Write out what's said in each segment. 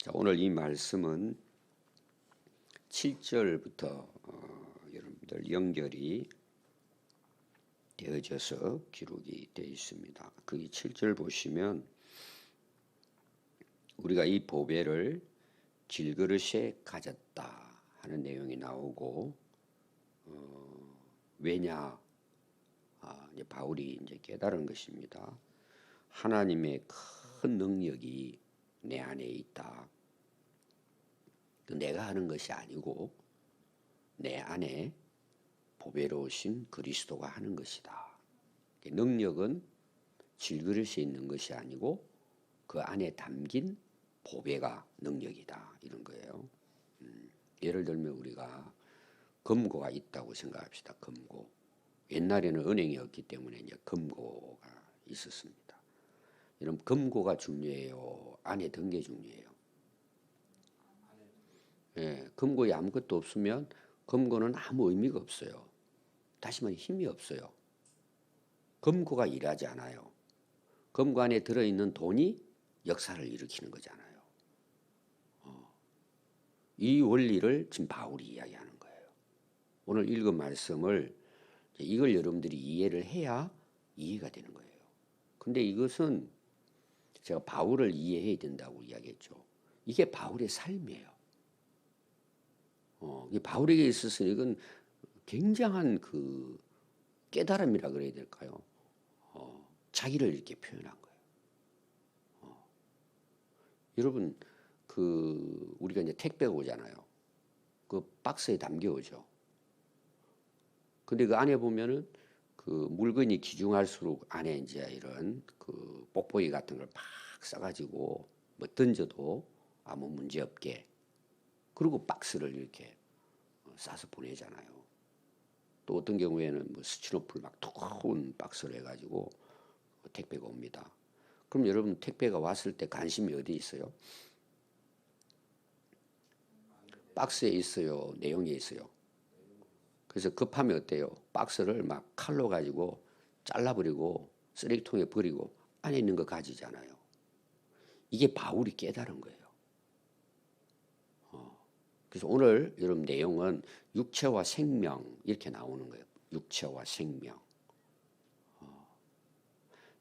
자, 오늘 이 말씀은 7절부터 여러분들 연결이 되어져서 기록이 되어 있습니다. 그 7절 보시면 우리가 이 보배를 질그릇에 가졌다 하는 내용이 나오고 왜냐 이제 바울이 이제 깨달은 것입니다. 하나님의 큰 능력이 내 안에 있다. 내가 하는 것이 아니고 내 안에 보배로우신 그리스도가 하는 것이다. 능력은 질그릇에 있는 것이 아니고 그 안에 담긴 보배가 능력이다. 이런 거예요. 예를 들면 우리가 금고가 있다고 생각합시다. 금고. 옛날에는 은행이 없기 때문에 이제 금고가 있었습니다. 여러분 금고가 중요해요? 안에 든 게 중요해요? 예, 금고에 아무것도 없으면 금고는 아무 의미가 없어요. 다시 말해 힘이 없어요. 금고가 일하지 않아요. 금고 안에 들어있는 돈이 역사를 일으키는 거잖아요. 이 원리를 지금 바울이 이야기하는 거예요. 오늘 읽은 말씀을 이걸 여러분들이 이해를 해야 이해가 되는 거예요. 근데 이것은 제가 바울을 이해해야 된다고 이야기했죠. 이게 바울의 삶이에요. 바울에게 있어서는 이건 굉장한 그 깨달음이라 그래야 될까요? 자기를 이렇게 표현한 거예요. 여러분 우리가 이제 택배가 오잖아요. 그 박스에 담겨 오죠. 근데 그 안에 보면은 그 물건이 귀중할수록 안에 이제 이런 그 뽁뽁이 같은 걸 막 싸가지고 뭐 던져도 아무 문제 없게. 그리고 박스를 이렇게 싸서 보내잖아요. 또 어떤 경우에는 뭐 스티로폼 막 두꺼운 박스로 해가지고 택배가 옵니다. 그럼 여러분 택배가 왔을 때 관심이 어디 있어요? 박스에 있어요? 내용에 있어요? 그래서 급하면 어때요? 박스를 막 칼로 가지고 잘라버리고 쓰레기통에 버리고 안에 있는 거 가지잖아요. 이게 바울이 깨달은 거예요. 그래서 오늘 여러분 내용은 육체와 생명 이렇게 나오는 거예요. 육체와 생명.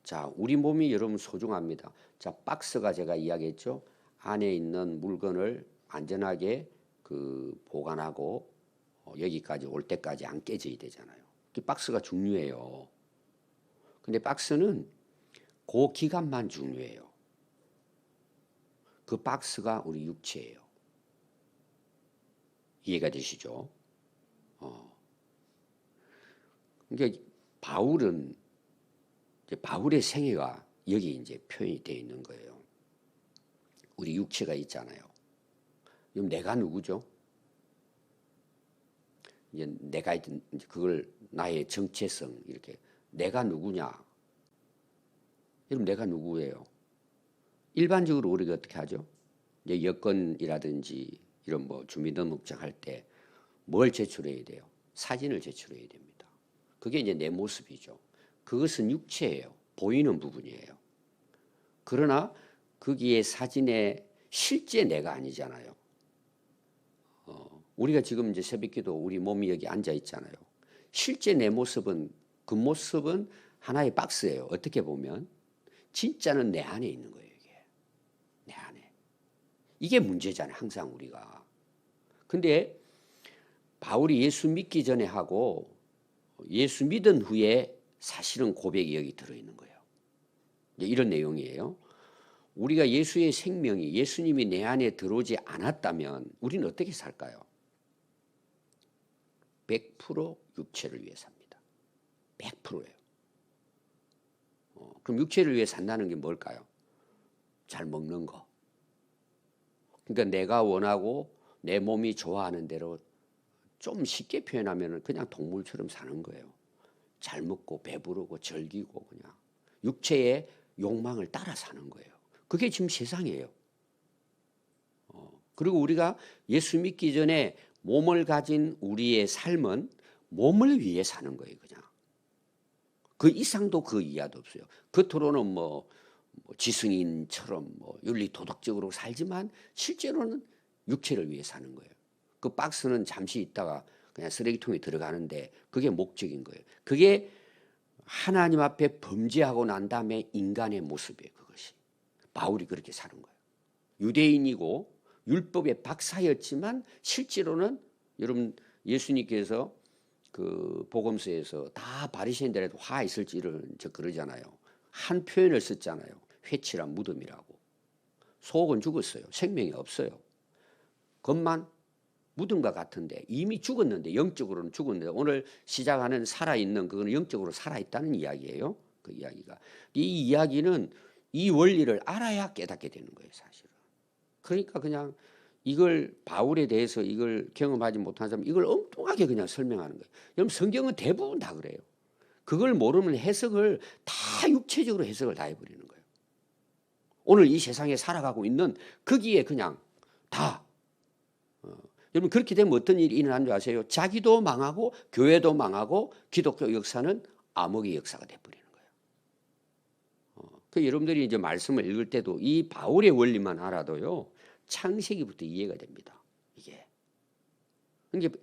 자, 우리 몸이 여러분 소중합니다. 자, 박스가 제가 이야기했죠. 안에 있는 물건을 안전하게 그 보관하고 여기까지 올 때까지 안 깨져야 되잖아요. 그 박스가 중요해요. 근데 박스는 그 기간만 중요해요. 그 박스가 우리 육체예요. 이해가 되시죠? 그러니까 바울은 바울의 생애가 여기 이제 표현이 되어 있는 거예요. 우리 육체가 있잖아요. 그럼 내가 누구죠? 이제 내가 이제 그걸 나의 정체성 이렇게 내가 누구냐? 여러분 내가 누구예요? 일반적으로 우리가 어떻게 하죠? 이제 여권이라든지 이런 뭐 주민등록증 할 때 뭘 제출해야 돼요? 사진을 제출해야 됩니다. 그게 이제 내 모습이죠. 그것은 육체예요. 보이는 부분이에요. 그러나 거기에 사진에 실제 내가 아니잖아요. 우리가 지금 이제 새벽기도 우리 몸이 여기 앉아 있잖아요. 실제 내 모습은 그 모습은 하나의 박스예요. 어떻게 보면 진짜는 내 안에 있는 거예요. 이게 내 안에. 이게 문제잖아요. 항상 우리가. 근데 바울이 예수 믿기 전에 하고 예수 믿은 후에 사실은 고백이 여기 들어있는 거예요. 이런 내용이에요. 우리가 예수의 생명이 예수님이 내 안에 들어오지 않았다면 우리는 어떻게 살까요? 100% 육체를 위해 삽니다. 100%예요. 그럼 육체를 위해 산다는 게 뭘까요? 잘 먹는 거. 그러니까 내가 원하고 내 몸이 좋아하는 대로 좀 쉽게 표현하면 그냥 동물처럼 사는 거예요. 잘 먹고 배부르고 즐기고 그냥 육체의 욕망을 따라 사는 거예요. 그게 지금 세상이에요. 그리고 우리가 예수 믿기 전에 몸을 가진 우리의 삶은 몸을 위해 사는 거예요. 그냥 그 이상도 그 이하도 없어요. 겉으로는 뭐 뭐 지승인처럼 뭐 윤리 도덕적으로 살지만 실제로는 육체를 위해 사는 거예요. 그 박스는 잠시 있다가 그냥 쓰레기통에 들어가는데 그게 목적인 거예요. 그게 하나님 앞에 범죄하고 난 다음에 인간의 모습이에요. 그것이. 바울이 그렇게 사는 거예요. 유대인이고 율법의 박사였지만 실제로는 여러분 예수님께서 그 복음서에서 다 바리새인들에도 화 있을지를 그러잖아요. 한 표현을 썼잖아요. 회칠한 무덤이라고. 속은 죽었어요. 생명이 없어요. 겉만 무덤과 같은데 이미 죽었는데 영적으로는 죽었는데 오늘 시작하는 살아있는 그거는 영적으로 살아있다는 이야기예요. 그 이야기가. 이 이야기는 이 원리를 알아야 깨닫게 되는 거예요. 사실은. 그러니까 그냥 이걸 바울에 대해서 이걸 경험하지 못한 사람 이걸 엉뚱하게 그냥 설명하는 거예요. 여러분 성경은 대부분 다 그래요. 그걸 모르면 해석을 다 육체적으로 해석을 다 해버리는 거예요. 오늘 이 세상에 살아가고 있는 거기에 그냥 다 여러분 그렇게 되면 어떤 일이 일어나는 줄 아세요? 자기도 망하고 교회도 망하고 기독교 역사는 암흑의 역사가 돼버리는 거예요. 그 여러분들이 이제 말씀을 읽을 때도 이 바울의 원리만 알아도요. 창세기부터 이해가 됩니다. 이게. 그러니까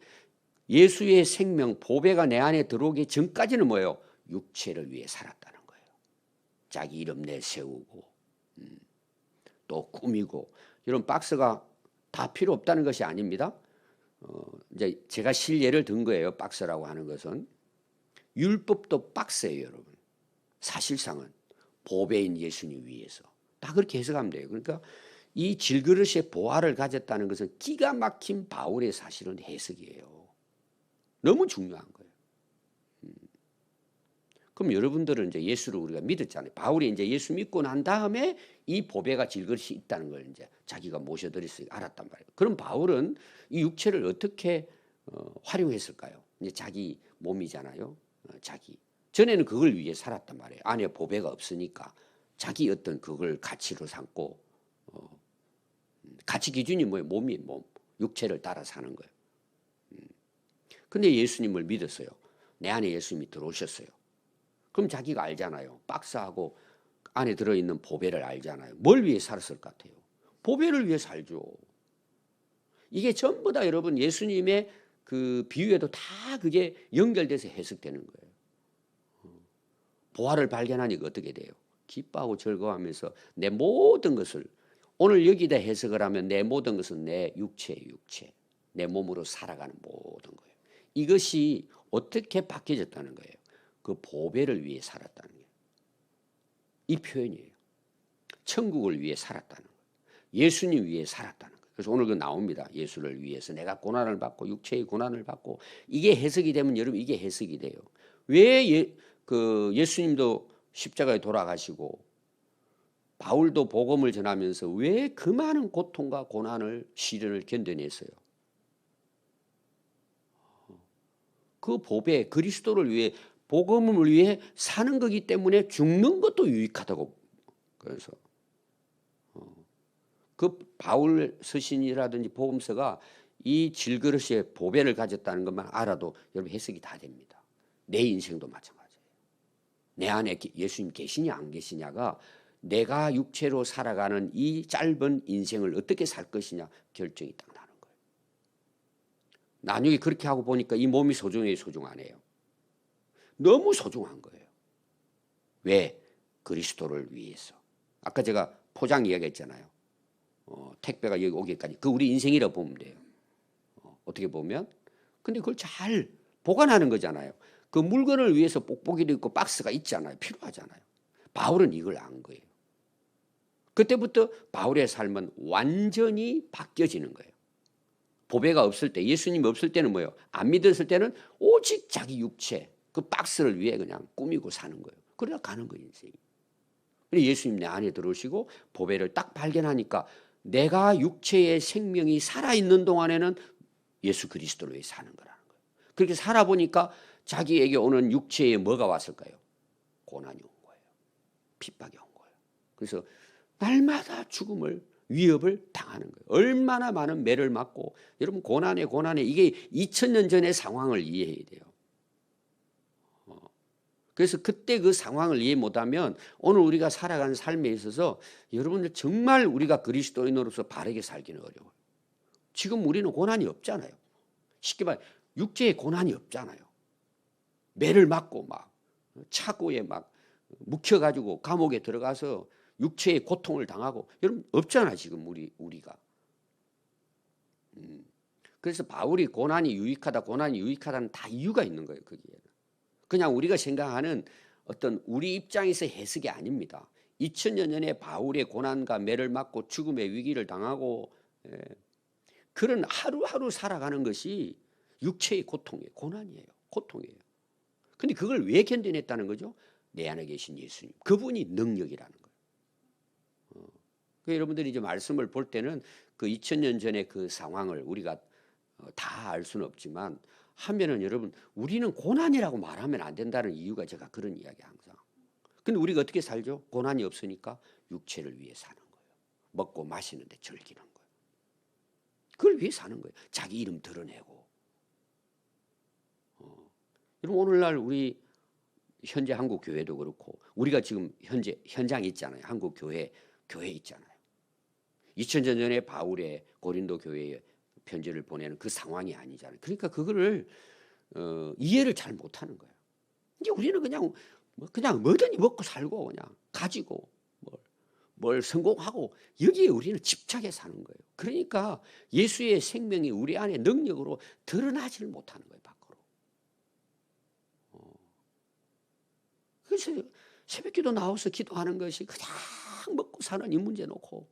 예수의 생명 보배가 내 안에 들어오기 전까지는 뭐예요? 육체를 위해 살았다는 거예요. 자기 이름 내세우고 또 꾸미고 이런 박스가 다 필요 없다는 것이 아닙니다. 이제 제가 실예를 든 거예요. 박스라고 하는 것은 율법도 박스예요, 여러분. 사실상은 보배인 예수님 위해서 다 그렇게 해석하면 돼요. 그러니까 이 질그릇의 보화를 가졌다는 것은 기가 막힌 바울의 사실은 해석이에요. 너무 중요한 거예요. 그럼 여러분들은 이제 예수를 우리가 믿었잖아요. 바울이 이제 예수 믿고 난 다음에 이 보배가 질그릇이 있다는 걸 이제 자기가 모셔드렸으니 알았단 말이에요. 그럼 바울은 이 육체를 어떻게 활용했을까요? 이제 자기 몸이잖아요. 자기. 전에는 그걸 위해 살았단 말이에요. 안에 보배가 없으니까 자기 어떤 그걸 가치로 삼고 가치 기준이 뭐예요? 몸이 몸, 육체를 따라 사는 거예요. 근데 예수님을 믿었어요. 내 안에 예수님이 들어오셨어요. 그럼 자기가 알잖아요. 박스하고 안에 들어있는 보배를 알잖아요. 뭘 위해 살았을 것 같아요? 보배를 위해 살죠. 이게 전부 다 여러분 예수님의 그 비유에도 다 그게 연결돼서 해석되는 거예요. 보화를 발견하니까 어떻게 돼요? 기뻐하고 즐거워하면서 내 모든 것을 오늘 여기다 해석을 하면 내 모든 것은 내 육체예요. 육체. 내 몸으로 살아가는 모든 거예요. 이것이 어떻게 바뀌어졌다는 거예요? 그 보배를 위해 살았다는 거예요. 이 표현이에요. 천국을 위해 살았다는 거예요. 예수님 위해 살았다는 거예요. 그래서 오늘 그 나옵니다. 예수를 위해서 내가 고난을 받고 육체의 고난을 받고 이게 해석이 되면 여러분 이게 해석이 돼요. 왜 예수님도 십자가에 돌아가시고 바울도 복음을 전하면서 왜 그 많은 고통과 고난을 시련을 견뎌냈어요? 그 보배 그리스도를 위해 복음을 위해 사는 거기 때문에 죽는 것도 유익하다고. 그래서 그 바울 서신이라든지 복음서가 이 질그릇의 보배를 가졌다는 것만 알아도 여러분 해석이 다 됩니다. 내 인생도 마찬가지예요. 내 안에 예수님 계시냐 안 계시냐가 내가 육체로 살아가는 이 짧은 인생을 어떻게 살 것이냐 결정이 딱 나는 거예요. 나중에 그렇게 하고 보니까 이 몸이 소중해요, 소중 안 해요? 너무 소중한 거예요. 왜? 그리스도를 위해서. 아까 제가 포장 이야기했잖아요. 택배가 여기 오기까지. 그 우리 인생이라고 보면 돼요. 어떻게 보면. 근데 그걸 잘 보관하는 거잖아요. 그 물건을 위해서 뽁뽁이도 있고 박스가 있잖아요. 필요하잖아요. 바울은 이걸 안 거예요. 그때부터 바울의 삶은 완전히 바뀌어지는 거예요. 보배가 없을 때, 예수님이 없을 때는 뭐예요? 안 믿었을 때는 오직 자기 육체, 그 박스를 위해 그냥 꾸미고 사는 거예요. 그러다 가는 거예요, 인생이. 예수님 내 안에 들어오시고 보배를 딱 발견하니까 내가 육체의 생명이 살아있는 동안에는 예수 그리스도로 위해 사는 거라는 거예요. 그렇게 살아보니까 자기에게 오는 육체에 뭐가 왔을까요? 고난이 온 거예요. 핍박이 온 거예요. 그래서 날마다 죽음을 위협을 당하는 거예요. 얼마나 많은 매를 맞고 여러분 고난에 이게 2000년 전의 상황을 이해해야 돼요. 그래서 그때 그 상황을 이해 못하면 오늘 우리가 살아가는 삶에 있어서 여러분들 정말 우리가 그리스도인으로서 바르게 살기는 어려워요. 지금 우리는 고난이 없잖아요. 쉽게 말해 육체에 고난이 없잖아요. 매를 맞고 막 차고에 막 묵혀가지고 감옥에 들어가서 육체의 고통을 당하고 여러분 없잖아 지금 우리가. 그래서 바울이 고난이 유익하다는 다 이유가 있는 거예요. 거기에는. 그냥 우리가 생각하는 어떤 우리 입장에서 해석이 아닙니다. 2000년 전에 바울의 고난과 매를 맞고 죽음의 위기를 당하고 그런 하루하루 살아가는 것이 육체의 고통이에요. 고난이에요. 고통이에요. 근데 그걸 왜 견뎌냈다는 거죠? 내 안에 계신 예수님. 그분이 능력이라는 거예요. 여러분들이 이제 말씀을 볼 때는 그 2000년 전의 그 상황을 우리가 다 알 수는 없지만 하면은 여러분 우리는 고난이라고 말하면 안 된다는 이유가 제가 그런 이야기 항상. 근데 우리가 어떻게 살죠? 고난이 없으니까 육체를 위해 사는 거예요. 먹고 마시는데 즐기는 거예요. 그걸 위해 사는 거예요. 자기 이름 드러내고. 여러분 오늘날 우리 현재 한국 교회도 그렇고 우리가 지금 현재 현장에 있잖아요. 한국 교회 있잖아요. 2000년 전에 바울의 고린도 교회에 편지를 보내는 그 상황이 아니잖아요. 그러니까 그거를 이해를 잘 못하는 거예요. 이제 우리는 그냥 뭐든지 먹고 살고 그냥 가지고 뭘 성공하고 여기에 우리는 집착해 사는 거예요. 그러니까 예수의 생명이 우리 안에 능력으로 드러나지를 못하는 거예요. 밖으로. 그래서 새벽기도 나와서 기도하는 것이 그냥 먹고 사는 이 문제 놓고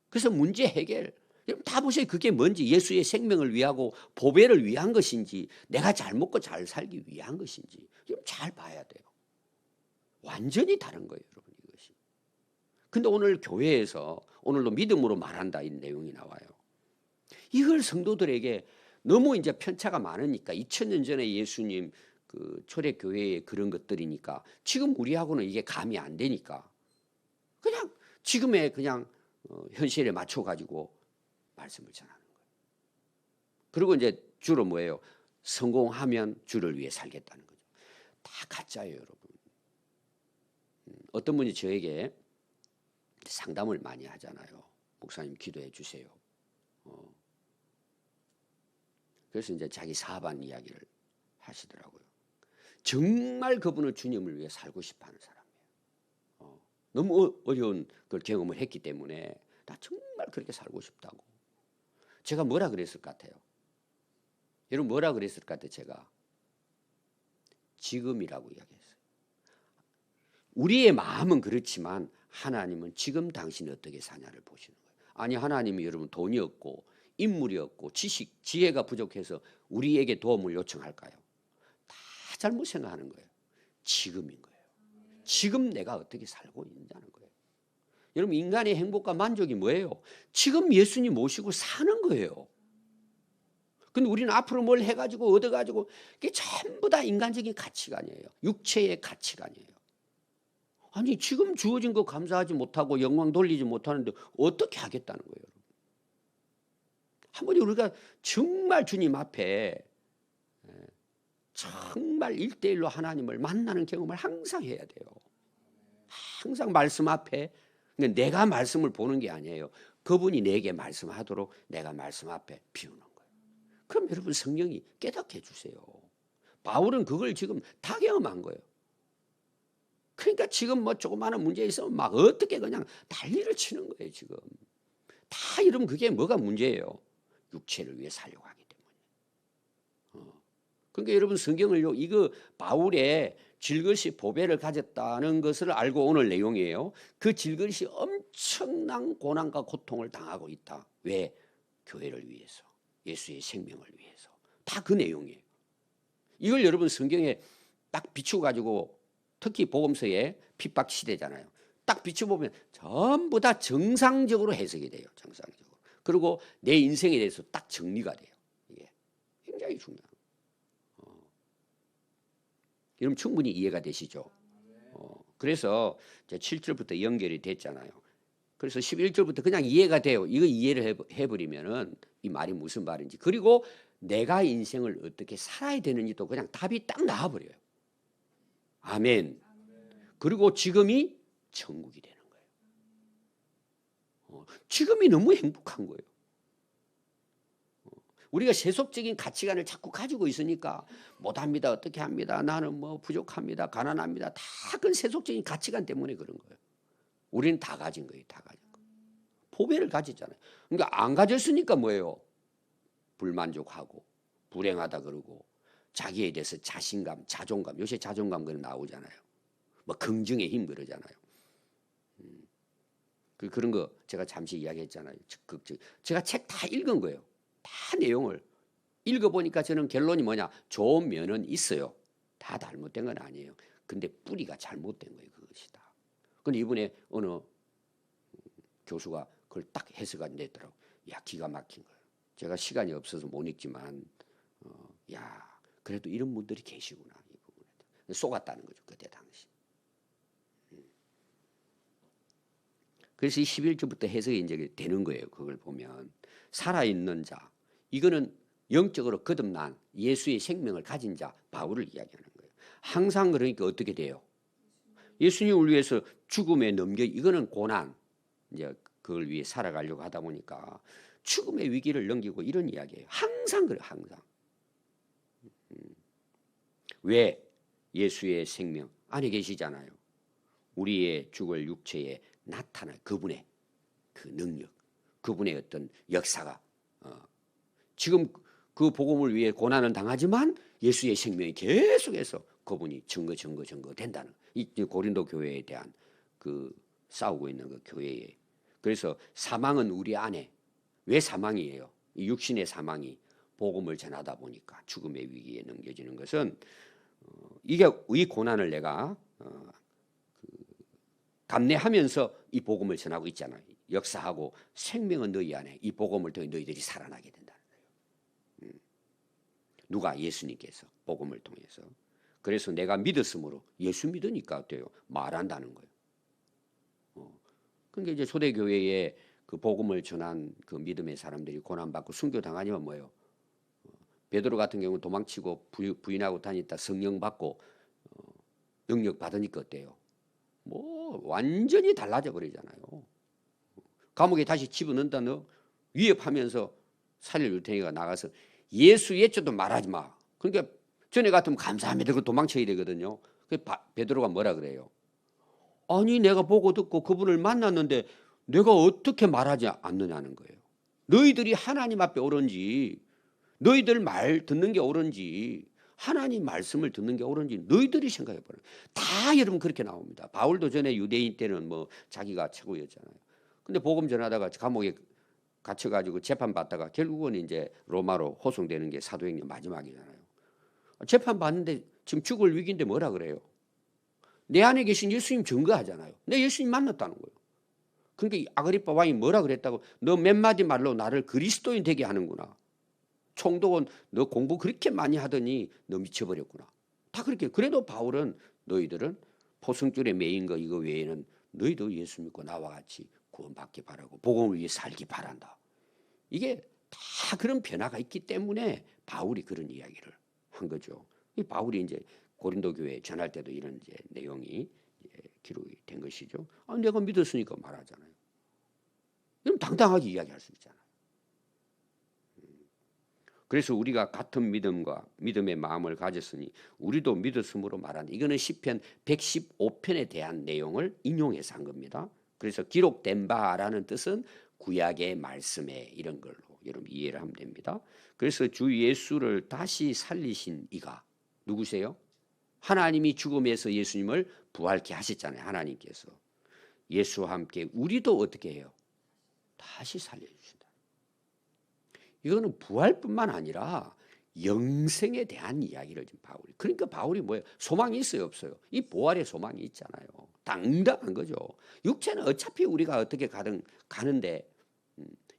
그래서 문제 해결 여러분 다 보세요. 그게 뭔지 예수의 생명을 위하고 보배를 위한 것인지 내가 잘 먹고 잘 살기 위한 것인지 여러분 잘 봐야 돼요. 완전히 다른 거예요. 여러분 이것이. 근데 오늘 교회에서 오늘도 믿음으로 말한다 이 내용이 나와요. 이걸 성도들에게 너무 이제 편차가 많으니까 2000년 전에 예수님 그 초대교회의 그런 것들이니까 지금 우리하고는 이게 감이 안 되니까 그냥 지금의 그냥 현실에 맞춰가지고 말씀을 전하는 거예요. 그리고 이제 주로 뭐예요? 성공하면 주를 위해 살겠다는 거죠. 다 가짜예요, 여러분. 어떤 분이 저에게 상담을 많이 하잖아요. 목사님 기도해 주세요. 그래서 이제 자기 사업한 이야기를 하시더라고요. 정말 그분은 주님을 위해 살고 싶어하는 사람이에요. 너무 어려운 걸 경험을 했기 때문에 나 정말 그렇게 살고 싶다고. 제가 뭐라 그랬을 것 같아요? 여러분 뭐라 그랬을 것 같아요? 제가 지금이라고 이야기했어요. 우리의 마음은 그렇지만 하나님은 지금 당신이 어떻게 사냐를 보시는 거예요. 아니 하나님이 여러분 돈이 없고 인물이 없고 지식, 지혜가 부족해서 우리에게 도움을 요청할까요? 다 잘못 생각하는 거예요. 지금인 거예요. 지금 내가 어떻게 살고 있느냐는 거예요. 여러분 인간의 행복과 만족이 뭐예요? 지금 예수님 모시고 사는 거예요. 근데 우리는 앞으로 뭘 해가지고 얻어가지고 이게 전부 다 인간적인 가치관이에요. 육체의 가치관이에요. 아니 지금 주어진 거 감사하지 못하고 영광 돌리지 못하는데 어떻게 하겠다는 거예요. 한번 우리가 정말 주님 앞에 정말 1대1로 하나님을 만나는 경험을 항상 해야 돼요. 항상 말씀 앞에 내가 말씀을 보는 게 아니에요. 그분이 내게 말씀하도록 내가 말씀 앞에 비우는 거예요. 그럼 여러분 성령이 깨닫게 해주세요. 바울은 그걸 지금 다 경험한 거예요. 그러니까 지금 뭐 조그마한 문제 있으면 막 어떻게 그냥 난리를 치는 거예요. 지금 다 이러면 그게 뭐가 문제예요? 육체를 위해 살려고 하기 때문에. 그러니까 여러분 성경을요 이거 바울의 질것이 보배를 가졌다는 것을 알고 오늘 내용이에요. 그 질것이 엄청난 고난과 고통을 당하고 있다. 왜? 교회를 위해서, 예수의 생명을 위해서. 다 그 내용이에요. 이걸 여러분 성경에 딱 비추어 가지고 특히 복음서에 핍박 시대잖아요. 딱 비춰보면 전부 다 정상적으로 해석이 돼요. 정상적으로. 그리고 내 인생에 대해서 딱 정리가 돼요. 이게 굉장히 중요합니다. 여러분 충분히 이해가 되시죠? 그래서 이제 7절부터 연결이 됐잖아요. 그래서 11절부터 그냥 이해가 돼요. 이거 이해를 해버리면은 이 말이 무슨 말인지. 그리고 내가 인생을 어떻게 살아야 되는지도 그냥 답이 딱 나와버려요. 아멘. 그리고 지금이 천국이 되는 거예요. 지금이 너무 행복한 거예요. 우리가 세속적인 가치관을 자꾸 가지고 있으니까 못합니다. 어떻게 합니다. 나는 뭐 부족합니다. 가난합니다. 다 그건 세속적인 가치관 때문에 그런 거예요. 우리는 다 가진 거예요. 다 가진 거. 포배를 가졌잖아요. 그러니까 안 가졌으니까 뭐예요? 불만족하고 불행하다 그러고 자기에 대해서 자신감, 자존감, 요새 자존감 그런 나오잖아요. 뭐 긍정의 힘 그러잖아요. 그런 거 제가 잠시 이야기했잖아요. 제가 책 다 읽은 거예요. 다 내용을 읽어보니까 저는 결론이 뭐냐? 좋은 면은 있어요. 다 잘못된 건 아니에요. 근데 뿌리가 잘못된 거예요. 그것이다. 근데 이번에 어느 교수가 그걸 딱 해석을 냈더라고요. 야, 기가 막힌 거예요. 제가 시간이 없어서 못 읽지만 야, 그래도 이런 분들이 계시구나. 이 부분에 속았다는 거죠. 그때 당시. 그래서 이 11조부터 해석이 이제 되는 거예요. 그걸 보면 살아있는 자, 이거는 영적으로 거듭난 예수의 생명을 가진 자 바울을 이야기하는 거예요. 항상 그러니까 어떻게 돼요? 예수님을 위해서 죽음에 넘겨, 이거는 고난, 이제 그걸 위해 살아가려고 하다 보니까 죽음의 위기를 넘기고 이런 이야기예요. 항상 그래요. 항상. 왜? 예수의 생명 안에 계시잖아요. 우리의 죽을 육체에 나타날 그분의 그 능력, 그분의 어떤 역사가 지금 그 복음을 위해 고난을 당하지만 예수의 생명이 계속해서 그분이 증거 된다는 이 고린도 교회에 대한 그 싸우고 있는 그 교회에. 그래서 사망은 우리 안에, 왜 사망이에요? 이 육신의 사망이 복음을 전하다 보니까 죽음의 위기에 넘겨지는 것은 이게 이 고난을 내가 감내하면서 이 복음을 전하고 있잖아요. 역사하고 생명은 너희 안에, 이 복음을 통해 너희들이 살아나게 된다는 거예요. 누가? 예수님께서 복음을 통해서. 그래서 내가 믿었으므로, 예수 믿으니까 어때요? 말한다는 거예요. 그러니까 이제 초대교회에 그 복음을 전한 그 믿음의 사람들이 고난받고 순교당하니면 뭐예요? 베드로 같은 경우는 도망치고 부인하고 다녔다 성령 받고 능력 받으니까 어때요? 뭐 완전히 달라져 버리잖아요. 감옥에 다시 집어넣는다 너 위협하면서 살려줄 테니까 나가서 예수 예조도 말하지 마. 그러니까 전에 같으면 감사합니다. 그 도망쳐야 되거든요. 베드로가 뭐라 그래요? 아니 내가 보고 듣고 그분을 만났는데 내가 어떻게 말하지 않느냐는 거예요. 너희들이 하나님 앞에 옳은지, 너희들 말 듣는 게 옳은지, 하나님 말씀을 듣는 게 옳은지 너희들이 생각해 보라. 다 여러분 그렇게 나옵니다. 바울도 전에 유대인 때는 뭐 자기가 최고였잖아요. 근데 복음 전하다가 감옥에 갇혀가지고 재판 받다가 결국은 이제 로마로 호송되는 게 사도행전 마지막이잖아요. 재판 받는데 지금 죽을 위기인데 뭐라 그래요? 내 안에 계신 예수님 증거하잖아요. 내 예수님 만났다는 거예요. 그러니까 아그리빠 왕이 뭐라 그랬다고? 너 몇 마디 말로 나를 그리스도인 되게 하는구나. 총독은 너 공부 그렇게 많이 하더니 너 미쳐버렸구나. 다 그렇게. 그래도 바울은 너희들은 포승줄에 매인 거 이거 외에는 너희도 예수 믿고 나와 같이 구원받기 바라고 복음을 위해 살기 바란다. 이게 다 그런 변화가 있기 때문에 바울이 그런 이야기를 한 거죠. 이 바울이 이제 고린도 교회에 전할 때도 이런 이제 내용이 기록이 된 것이죠. 내가 믿었으니까 말하잖아요. 그럼 당당하게 이야기할 수 있잖아요. 그래서 우리가 같은 믿음과 믿음의 마음을 가졌으니 우리도 믿었으므로 말한다. 이거는 시편 115편에 대한 내용을 인용해서 한 겁니다. 그래서 기록된 바라는 뜻은 구약의 말씀에 이런 걸로 여러분 이해를 하면 됩니다. 그래서 주 예수를 다시 살리신 이가 누구세요? 하나님이 죽음에서 예수님을 부활케 하셨잖아요. 하나님께서. 예수와 함께 우리도 어떻게 해요? 다시 살려주신다. 이거는 부활뿐만 아니라 영생에 대한 이야기를 지금 바울이. 그러니까 바울이 뭐예요? 소망이 있어요, 없어요? 이 부활의 소망이 있잖아요. 당당한 거죠. 육체는 어차피 우리가 어떻게 가든 가는데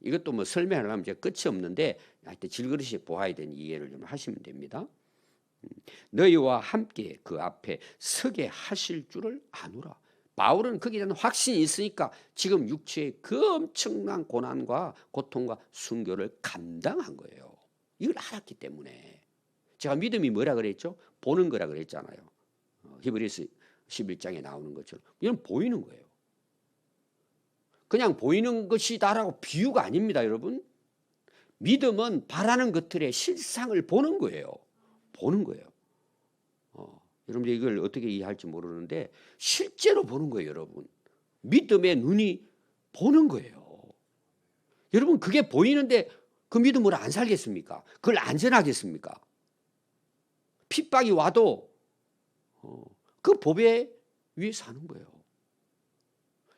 이것도 뭐 설명하려면 이제 끝이 없는데 하여튼 질그릇이 보아야 되는 이해를 좀 하시면 됩니다. 너희와 함께 그 앞에 서게 하실 줄을 아노라. 바울은 거기에 대한 확신이 있으니까 지금 육체의 그 엄청난 고난과 고통과 순교를 감당한 거예요. 이걸 알았기 때문에. 제가 믿음이 뭐라 그랬죠? 보는 거라 그랬잖아요. 히브리서 11장에 나오는 것처럼 이건 보이는 거예요. 그냥 보이는 것이다라고 비유가 아닙니다, 여러분. 믿음은 바라는 것들의 실상을 보는 거예요. 보는 거예요. 여러분들 이걸 어떻게 이해할지 모르는데 실제로 보는 거예요, 여러분. 믿음의 눈이 보는 거예요. 여러분 그게 보이는데 그 믿음으로 안 살겠습니까? 그걸 안전하겠습니까? 핍박이 와도 그 보배 위에 사는 거예요.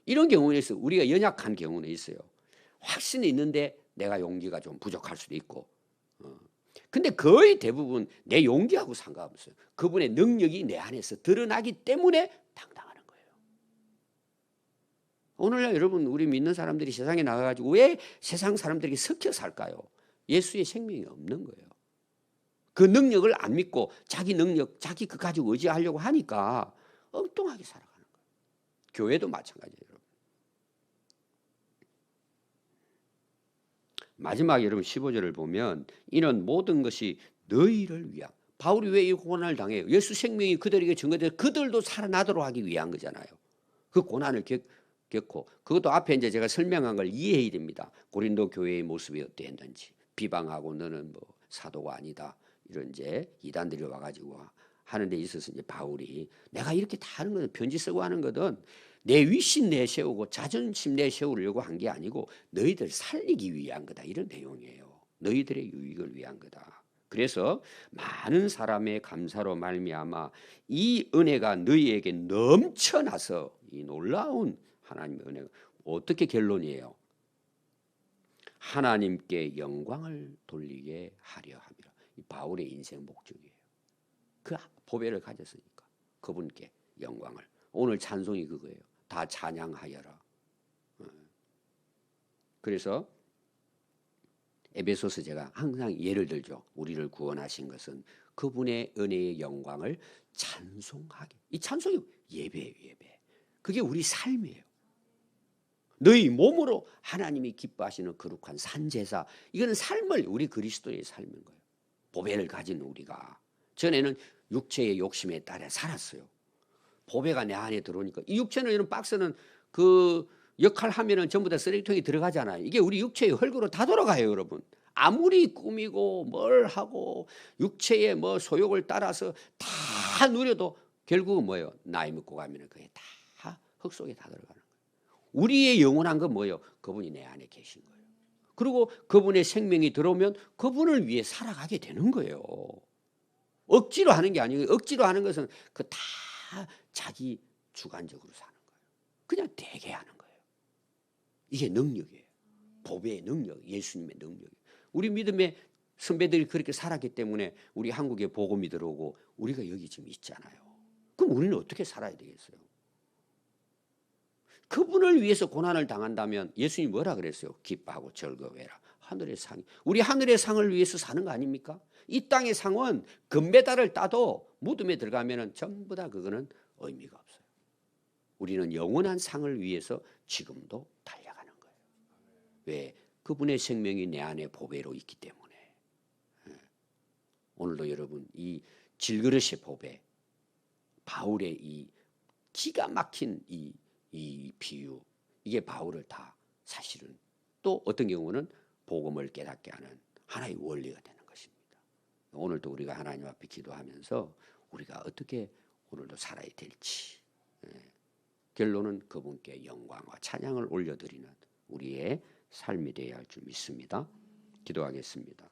이런 경우는 있어요. 우리가 연약한 경우는 있어요. 확신이 있는데 내가 용기가 좀 부족할 수도 있고. 근데 거의 대부분 내 용기하고 상관없어요. 그분의 능력이 내 안에서 드러나기 때문에 당당하는 거예요. 오늘날 여러분 우리 믿는 사람들이 세상에 나가가지고 왜 세상 사람들에게 섞여 살까요? 예수의 생명이 없는 거예요. 그 능력을 안 믿고 자기 능력, 자기 그 가지고 의지하려고 하니까 엉뚱하게 살아가는 거예요. 교회도 마찬가지예요. 여러분. 마지막에 여러분 15절을 보면 이는 모든 것이 너희를 위한, 바울이 왜 이 고난을 당해요? 예수 생명이 그들에게 증거돼서 그들도 살아나도록 하기 위한 거잖아요. 그 고난을 겪고 그것도 앞에 이제 제가 설명한 걸 이해해야 됩니다. 고린도 교회의 모습이 어땠는지 비방하고 너는 뭐 사도가 아니다 이런 이제 이단들이 와가지고 하는 데 있어서 이제 바울이 내가 이렇게 다 하는 거는 편지 쓰고 하는 거든 내 위신 내세우고 자존심 내세우려고 한 게 아니고 너희들 살리기 위한 거다 이런 내용이에요. 너희들의 유익을 위한 거다. 그래서 많은 사람의 감사로 말미암아 이 은혜가 너희에게 넘쳐나서 이 놀라운 하나님의 은혜가 어떻게 결론이에요? 하나님께 영광을 돌리게 하려 함이라. 이 바울의 인생 목적이에요. 그 보배를 가졌으니까 그분께 영광을. 오늘 찬송이 그거예요. 다 찬양하여라. 그래서 에베소서 제가 항상 예를 들죠. 우리를 구원하신 것은 그분의 은혜의 영광을 찬송하게. 이 찬송이 예배예요, 예배. 그게 우리 삶이에요. 너희 몸으로 하나님이 기뻐하시는 거룩한 산제사. 이거는 삶을 우리 그리스도의 삶인 거예요. 보배를 가진 우리가. 전에는 육체의 욕심에 따라 살았어요. 보배가 내 안에 들어오니까 이 육체는 이런 박스는 그 역할 하면은 전부 다 쓰레기통에 들어가잖아요. 이게 우리 육체의 흙으로 다 돌아가요, 여러분. 아무리 꾸미고 뭘 하고 육체의 뭐 소욕을 따라서 다 누려도 결국은 뭐예요? 나이 먹고 가면은 그게 다 흙 속에 다 들어가는 거예요. 우리의 영원한 건 뭐예요? 그분이 내 안에 계신 거예요. 그리고 그분의 생명이 들어오면 그분을 위해 살아가게 되는 거예요. 억지로 하는 게 아니고 억지로 하는 것은 그 다 자기 주관적으로 사는 거예요. 그냥 되게 하는 거예요. 이게 능력이에요. 보배의 능력, 예수님의 능력이에요. 우리 믿음의 선배들이 그렇게 살았기 때문에 우리 한국에 복음이 들어오고 우리가 여기 지금 있잖아요. 그럼 우리는 어떻게 살아야 되겠어요? 그분을 위해서 고난을 당한다면 예수님이 뭐라 그랬어요? 기뻐하고 즐거워해라. 하늘의 상. 우리 하늘의 상을 위해서 사는 거 아닙니까? 이 땅의 상은 금메달을 따도 무덤에 들어가면 전부 다 그거는 의미가 없어요. 우리는 영원한 상을 위해서 지금도 달려가는 거예요. 왜? 그분의 생명이 내 안에 보배로 있기 때문에. 오늘도 여러분 이 질그릇의 보배, 바울의 이 기가 막힌 이 비유, 이게 바울을 다 사실은 또 어떤 경우는 복음을 깨닫게 하는 하나의 원리가 되는 것입니다. 오늘도 우리가 하나님 앞에 기도하면서 우리가 어떻게 오늘도 살아야 될지, 결론은 그분께 영광과 찬양을 올려드리는 우리의 삶이 되어야 할 줄 믿습니다. 기도하겠습니다.